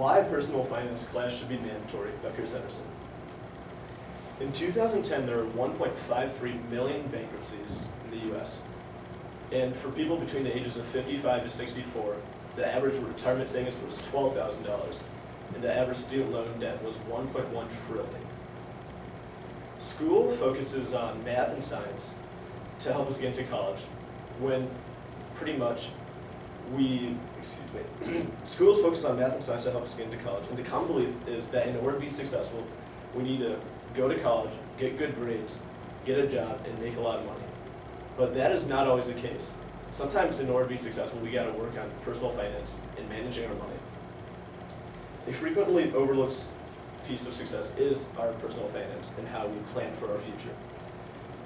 Why personal finance class should be mandatory by Henderson. In 2010, there were 1.53 million bankruptcies in the U.S. And for people between the ages of 55 to 64, the average retirement savings was $12,000, and the average student loan debt was $1.1 trillion. School focuses on math and science to help us get into college, when pretty much schools focus on math and science to help us get into college, and the common belief is that in order to be successful, we need to go to college, get good grades, get a job, and make a lot of money. But that is not always the case. Sometimes in order to be successful, we gotta work on personal finance and managing our money. A frequently overlooked piece of success is our personal finance and how we plan for our future.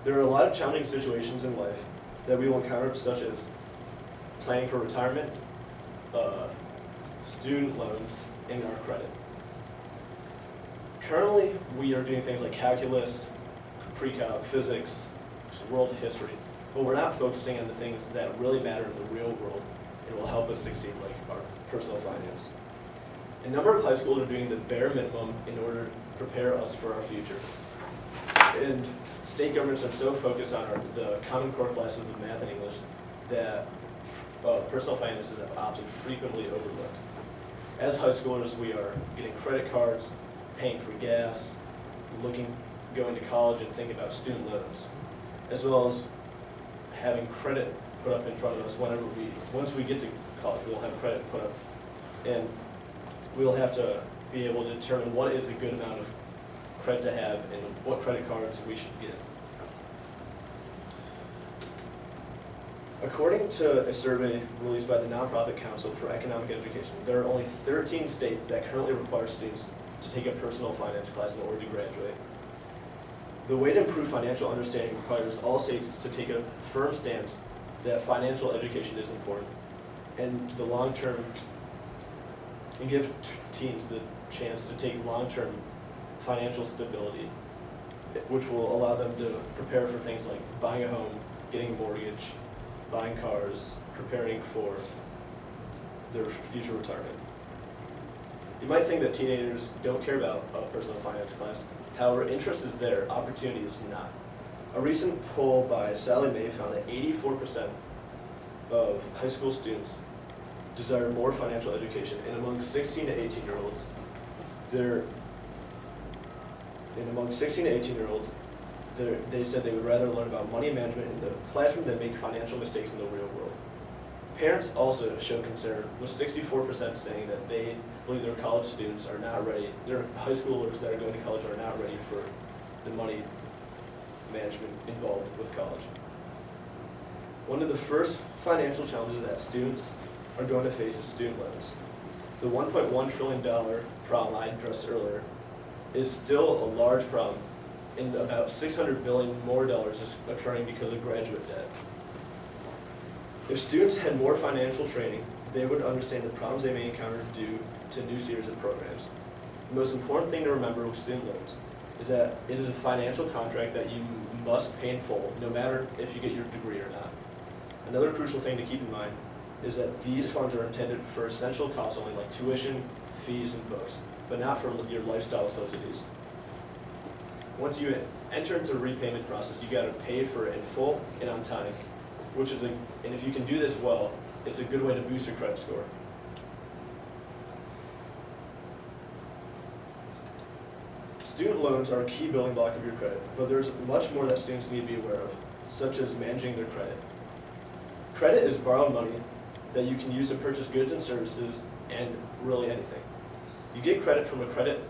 There are a lot of challenging situations in life that we will encounter, such as planning for retirement, student loans, and our credit. Currently, we are doing things like calculus, pre-calc, physics, world history, but we're not focusing on the things that really matter in the real world and will help us succeed, like our personal finance. A number of high schools are doing the bare minimum in order to prepare us for our future. And state governments are so focused on the Common Core classes of math and English that personal finance is an option frequently overlooked. As high schoolers, we are getting credit cards, paying for gas, going to college and thinking about student loans, as well as having credit put up in front of us once we get to college, we'll have credit put up, and we'll have to be able to determine what is a good amount of credit to have and what credit cards we should get. According to a survey released by the Nonprofit Council for Economic Education, there are only 13 states that currently require students to take a personal finance class in order to graduate. The way to improve financial understanding requires all states to take a firm stance that financial education is important, and the long-term, and give teens the chance to take long-term financial stability, which will allow them to prepare for things like buying a home, getting a mortgage, buying cars, preparing for their future retirement. You might think that teenagers don't care about a personal finance class. However, interest is there, opportunity is not. A recent poll by Sally Mae found that 84% of high school students desire more financial education, and among 16 to 18-year-olds, they said they would rather learn about money management in the classroom than make financial mistakes in the real world. Parents also show concern, with 64% saying that they believe their college students are not ready, their high schoolers that are going to college are not ready for the money management involved with college. One of the first financial challenges that students are going to face is student loans. The $1.1 trillion problem I addressed earlier is still a large problem, and about $600 billion more is occurring because of graduate debt. If students had more financial training, they would understand the problems they may encounter due to a new series of programs. The most important thing to remember with student loans is that it is a financial contract that you must pay in full, no matter if you get your degree or not. Another crucial thing to keep in mind is that these funds are intended for essential costs only, like tuition, fees, and books, but not for your lifestyle subsidies. Once you enter into the repayment process, you got to pay for it in full and on time, and if you can do this well, it's a good way to boost your credit score. Student loans are a key building block of your credit, but there's much more that students need to be aware of, such as managing their credit. Credit is borrowed money that you can use to purchase goods and services and really anything. You get credit from a credit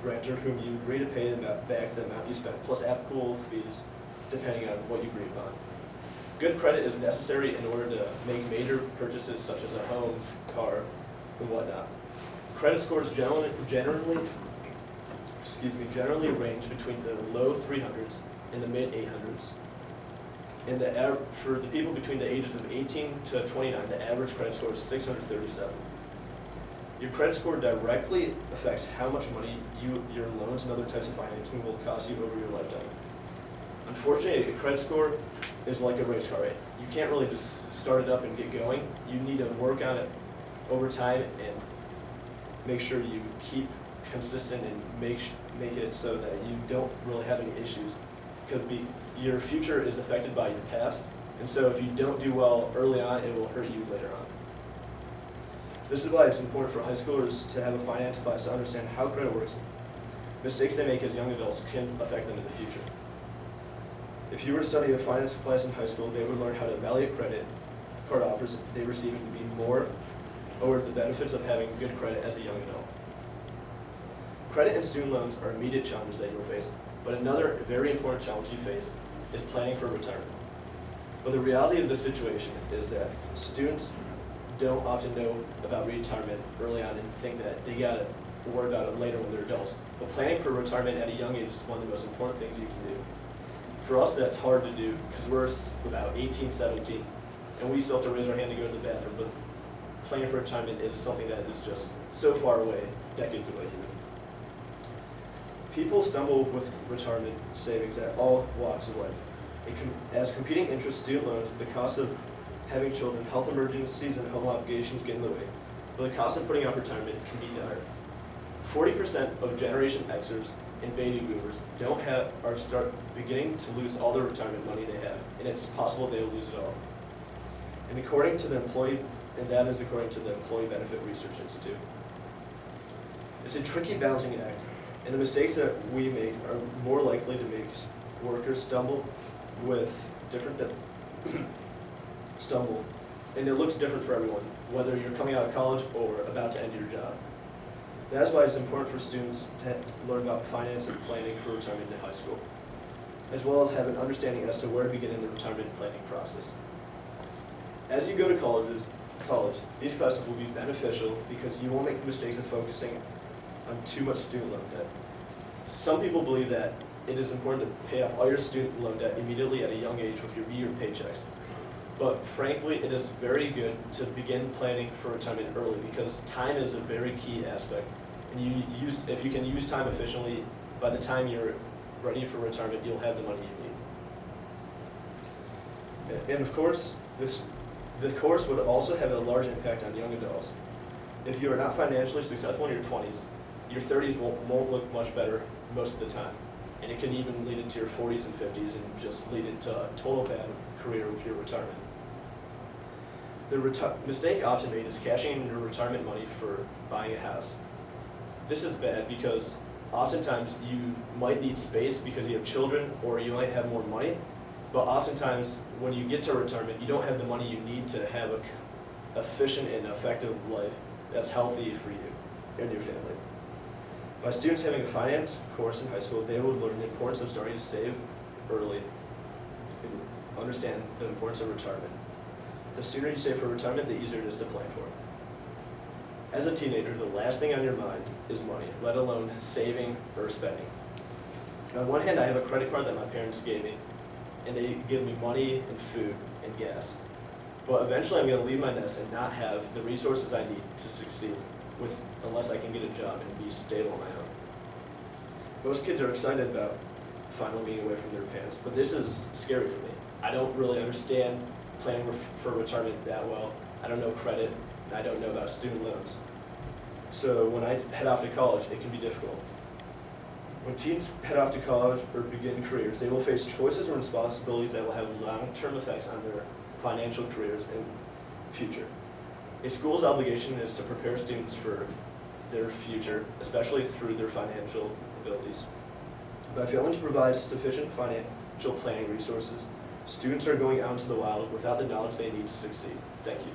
grantor whom you agree to pay back the amount you spent, plus applicable fees, depending on what you agree upon. Good credit is necessary in order to make major purchases such as a home, car, and whatnot. Credit scores generally range between the low 300s and the mid 800s. And for the people between the ages of 18 to 29, the average credit score is 637. Your credit score directly affects how much money your loans and other types of financing will cost you over your lifetime. Unfortunately, a credit score is like a race car. You can't really just start it up and get going. You need to work on it over time, and make sure you keep consistent and make it so that you don't really have any issues, because your future is affected by your past, and so if you don't do well early on, it will hurt you later on. This is why it's important for high schoolers to have a finance class to understand how credit works. Mistakes they make as young adults can affect them in the future. If you were to study a finance class in high school, they would learn how to evaluate credit card offers they receive and be more aware of the benefits of having good credit as a young adult. Credit and student loans are immediate challenges that you will face, but another very important challenge you face is planning for retirement. But the reality of the situation is that students don't often know about retirement early on and think that they gotta worry about it later when they're adults. But planning for retirement at a young age is one of the most important things you can do. For us, that's hard to do because we're about 18, 17, and we still have to raise our hand to go to the bathroom, but planning for retirement is something that is just so far away, decades away even. People stumble with retirement savings at all walks of life. As competing interests, student loans, the cost of having children, health emergencies, and home obligations get in the way, but the cost of putting off retirement can be dire. 40% of Generation Xers and baby boomers are beginning to lose all their retirement money they have, and it's possible they will lose it all. And that is according to the Employee Benefit Research Institute. It's a tricky balancing act, and the mistakes that we make are more likely to make workers stumble, and it looks different for everyone, whether you're coming out of college or about to end your job. That's why it's important for students to learn about finance and planning for retirement in high school, as well as have an understanding as to where to begin in the retirement planning process. As you go to college, these classes will be beneficial because you won't make the mistakes of focusing on too much student loan debt. Some people believe that it is important to pay off all your student loan debt immediately at a young age with your meager paychecks. But frankly, it is very good to begin planning for retirement early because time is a very key aspect. And if you can use time efficiently, by the time you're ready for retirement, you'll have the money you need. And of course, the course would also have a large impact on young adults. If you are not financially successful in your 20s, your 30s won't look much better most of the time. And it can even lead into your 40s and 50s and just lead into a total bad career with your retirement. The mistake often made is cashing in your retirement money for buying a house. This is bad because oftentimes you might need space because you have children or you might have more money, but oftentimes when you get to retirement, you don't have the money you need to have an efficient and effective life that's healthy for you and your family. By students having a finance course in high school, they will learn the importance of starting to save early and understand the importance of retirement. The sooner you save for retirement, the easier it is to plan for it. As a teenager, the last thing on your mind is money, let alone saving or spending. On one hand, I have a credit card that my parents gave me, and they give me money and food and gas. But eventually I'm going to leave my nest and not have the resources I need to succeed unless I can get a job and be stable on my own. Most kids are excited about finally being away from their parents, but this is scary for me. I don't really understand planning for retirement that well. I don't know credit, and I don't know about student loans. So when I head off to college, it can be difficult. When teens head off to college or begin careers, they will face choices and responsibilities that will have long-term effects on their financial careers and future. A school's obligation is to prepare students for their future, especially through their financial abilities. By failing to provide sufficient financial planning resources, students are going out into the wild without the knowledge they need to succeed. Thank you.